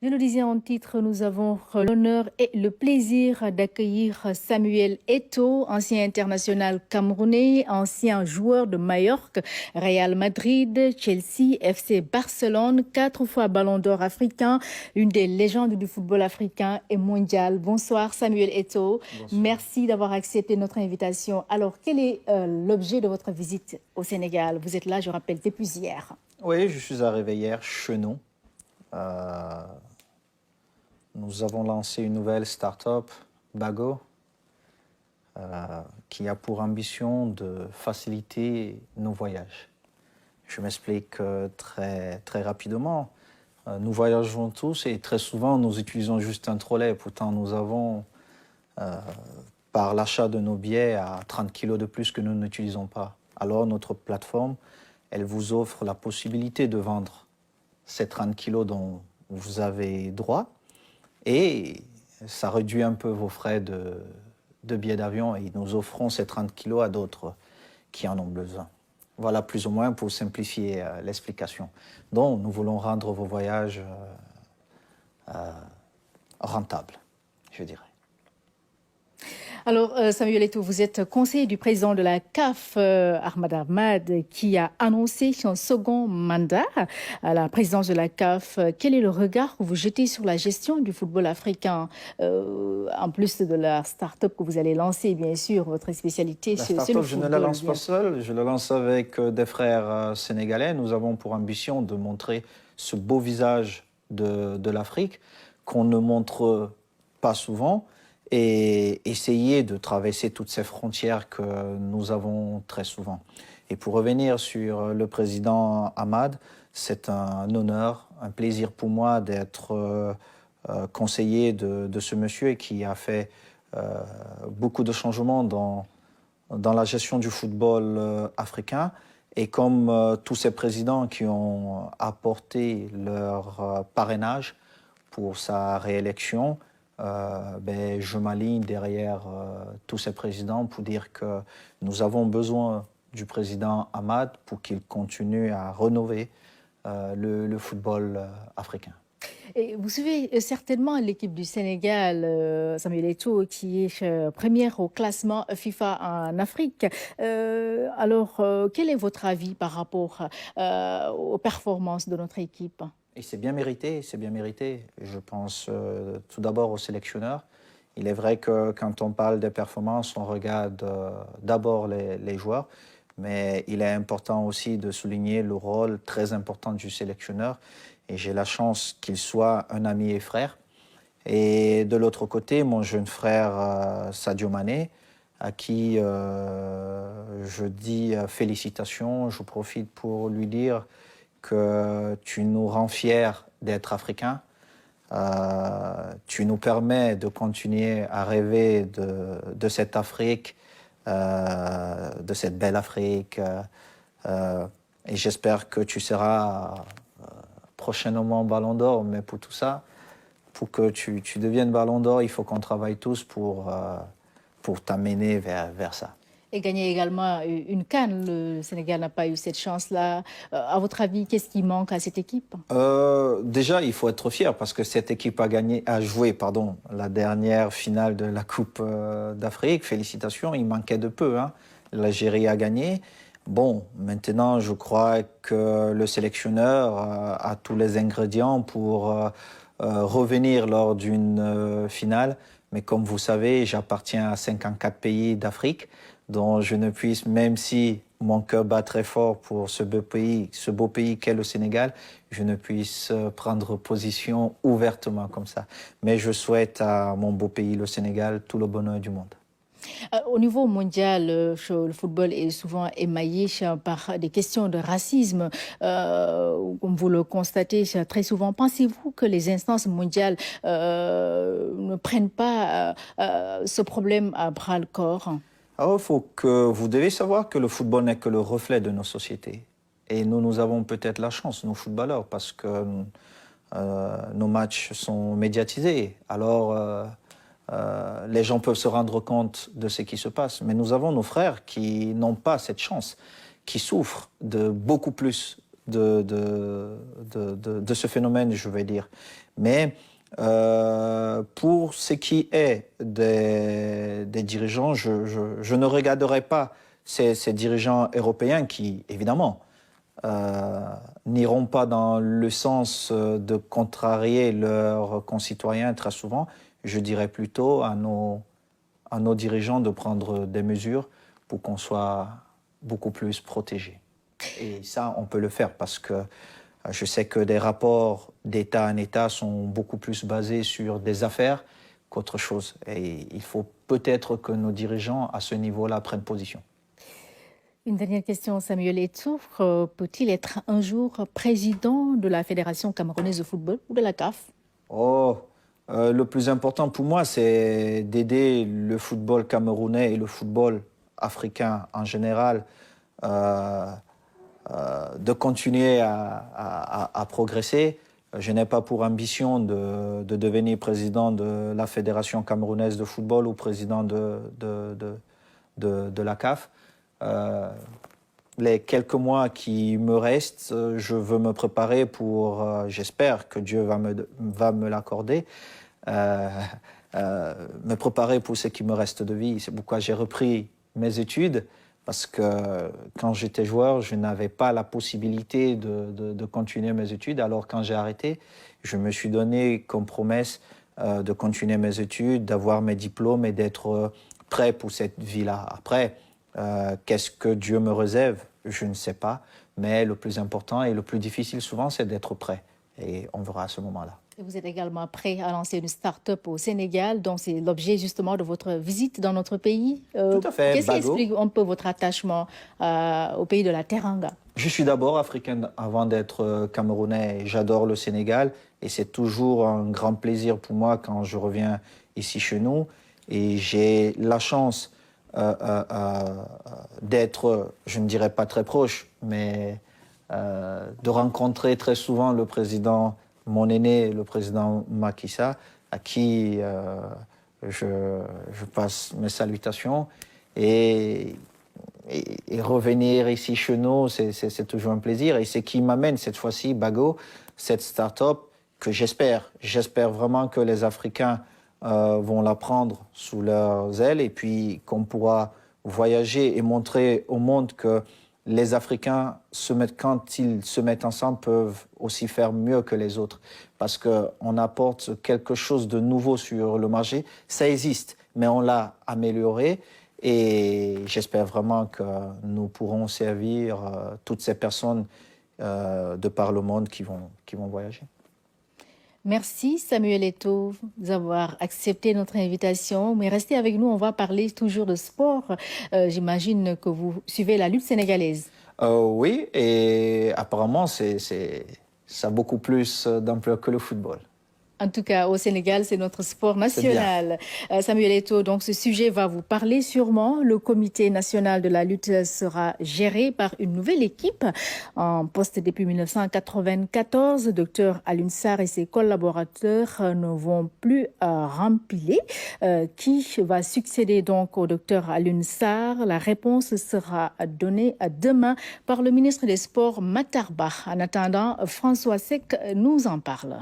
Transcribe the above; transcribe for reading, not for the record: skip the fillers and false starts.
Je le disais en titre, nous avons l'honneur et le plaisir d'accueillir Samuel Eto'o, ancien international camerounais, ancien joueur de Majorque, Real Madrid, Chelsea, FC Barcelone, 4 fois Ballon d'Or africain, une des légendes du football africain et mondial. Bonsoir Samuel Eto'o, Bonsoir. merci d'avoir accepté notre invitation. Alors, quel est l'objet de votre visite au Sénégal? Vous êtes là, je rappelle, depuis hier. Oui, je suis arrivé hier chez nous. Euh, Nous avons lancé une nouvelle start-up, Bago, qui a pour ambition de faciliter nos voyages. Je m'explique très rapidement. Nous voyageons tous et très souvent nous utilisons juste un trolley. Pourtant, nous avons, par l'achat de nos billets, à 30 kilos de plus que nous n'utilisons pas. Alors notre plateforme, elle vous offre la possibilité de vendre ces 30 kilos dont vous avez droit et ça réduit un peu vos frais de billets d'avion et nous offrons ces 30 kilos à d'autres qui en ont besoin. Voilà plus ou moins pour simplifier l'explication. Donc nous voulons rendre vos voyages rentables, je dirais. Alors, Samuel Eto'o, vous êtes conseiller du président de la CAF, Ahmad Ahmad, qui a annoncé son second mandat à la présidence de la CAF. Quel est le regard que vous jetez sur la gestion du football africain, en plus de la start-up que vous allez lancer, bien sûr, votre spécialité, La c'est le start-up, je football. ne la lance pas seul, je la lance avec des frères sénégalais. Nous avons pour ambition de montrer ce beau visage de l'Afrique qu'on ne montre pas souvent et essayer de traverser toutes ces frontières que nous avons très souvent. Et pour revenir sur le président Ahmad, c'est un honneur, un plaisir pour moi d'être conseiller de ce monsieur qui a fait beaucoup de changements dans la gestion du football africain. Et comme tous ces présidents qui ont apporté leur parrainage pour sa réélection, je m'aligne derrière tous ces présidents pour dire que nous avons besoin du président Ahmad pour qu'il continue à rénover le football africain. Et vous suivez certainement l'équipe du Sénégal, Samuel Eto'o, qui est première au classement FIFA en Afrique. Quel est votre avis par rapport aux performances de notre équipe? Et c'est bien mérité, c'est bien mérité. Je pense tout d'abord au sélectionneur. Il est vrai que quand on parle des performances, on regarde d'abord les joueurs, mais il est important aussi de souligner le rôle très important du sélectionneur. Et j'ai la chance qu'il soit un ami et frère. Et de l'autre côté, mon jeune frère Sadio Mané, à qui je dis félicitations. Je profite pour lui dire que tu nous rends fiers d'être africains. Tu nous permets de continuer à rêver de cette Afrique, de cette belle Afrique. Et j'espère que tu seras prochainement Ballon d'Or. Mais pour tout ça, pour que tu deviennes Ballon d'Or, il faut qu'on travaille tous pour t'amener vers ça. Et gagner également une CAN. Le Sénégal n'a pas eu cette chance-là. À votre avis, qu'est-ce qui manque à cette équipe? Déjà, il faut être fier parce que cette équipe a joué la dernière finale de la Coupe d'Afrique. Félicitations, il manquait de peu. Hein. L'Algérie a gagné. Bon, maintenant, je crois que le sélectionneur a tous les ingrédients pour revenir lors d'une finale. Mais comme vous savez, j'appartiens à 54 pays d'Afrique, dont je ne puisse, même si mon cœur bat très fort pour ce beau pays qu'est le Sénégal, je ne puisse prendre position ouvertement comme ça. Mais je souhaite à mon beau pays, le Sénégal, tout le bonheur du monde. Au niveau mondial, le football est souvent émaillé par des questions de racisme, comme vous le constatez très souvent. Pensez-vous que les instances mondiales ne prennent pas ce problème à bras-le-corps? Alors, vous devez savoir que le football n'est que le reflet de nos sociétés. Et nous avons peut-être la chance, nous footballeurs, parce que nos matchs sont médiatisés. Alors, les gens peuvent se rendre compte de ce qui se passe. Mais nous avons nos frères qui n'ont pas cette chance, qui souffrent de beaucoup plus de ce phénomène, je vais dire. Mais pour ce qui est des dirigeants, je ne regarderai pas ces dirigeants européens qui, évidemment, n'iront pas dans le sens de contrarier leurs concitoyens très souvent. Je dirais plutôt à nos dirigeants de prendre des mesures pour qu'on soit beaucoup plus protégés. Et ça, on peut le faire parce que je sais que des rapports d'État en État sont beaucoup plus basés sur des affaires qu'autre chose. Et il faut peut-être que nos dirigeants, à ce niveau-là, prennent position. Une dernière question, Samuel Eto'o. Peut-il être un jour président de la Fédération camerounaise de football ou de la CAF? Le plus important pour moi, c'est d'aider le football camerounais et le football africain en général de continuer à progresser. Je n'ai pas pour ambition de devenir président de la Fédération camerounaise de football ou président de la CAF. Les quelques mois qui me restent, je veux me préparer pour, j'espère que Dieu va me l'accorder, me préparer pour ce qui me reste de vie. C'est pourquoi j'ai repris mes études, parce que quand j'étais joueur, je n'avais pas la possibilité de continuer mes études. Alors quand j'ai arrêté, je me suis donné comme promesse de continuer mes études, d'avoir mes diplômes et d'être prêt pour cette vie-là. Après, qu'est-ce que Dieu me réserve? Je ne sais pas, mais le plus important et le plus difficile souvent, c'est d'être prêt. Et on verra à ce moment-là. Et vous êtes également prêt à lancer une start-up au Sénégal, dont c'est l'objet justement de votre visite dans notre pays. Tout à fait. Qu'est-ce qui explique un peu votre attachement au pays de la Teranga? Je suis d'abord africain avant d'être camerounais. J'adore le Sénégal et c'est toujours un grand plaisir pour moi quand je reviens ici chez nous. Et j'ai la chance d'être, je ne dirais pas très proche, mais de rencontrer très souvent le président, mon aîné, le président Macky Sall, à qui je passe mes salutations. Et revenir ici chez nous, c'est toujours un plaisir. Et c'est ce qui m'amène cette fois-ci, Bago, cette start-up que j'espère vraiment que les Africains vont la prendre sous leurs ailes et puis qu'on pourra voyager et montrer au monde que les Africains, quand ils se mettent ensemble, peuvent aussi faire mieux que les autres. Parce qu'on apporte quelque chose de nouveau sur le marché. Ça existe, mais on l'a amélioré. Et j'espère vraiment que nous pourrons servir toutes ces personnes de par le monde qui vont voyager. Merci Samuel Eto'o d'avoir accepté notre invitation. Mais restez avec nous, on va parler toujours de sport. J'imagine que vous suivez la lutte sénégalaise. Oui, et apparemment, ça a beaucoup plus d'ampleur que le football. En tout cas, au Sénégal, c'est notre sport national. Samuel Eto'o, donc ce sujet va vous parler sûrement. Le comité national de la lutte sera géré par une nouvelle équipe en poste depuis 1994. Dr Alioune Sarr et ses collaborateurs ne vont plus rempiler. Qui va succéder donc au Dr Alioune Sarr? La réponse sera donnée demain par le ministre des Sports, Matar Ba. En attendant, François Seck nous en parle.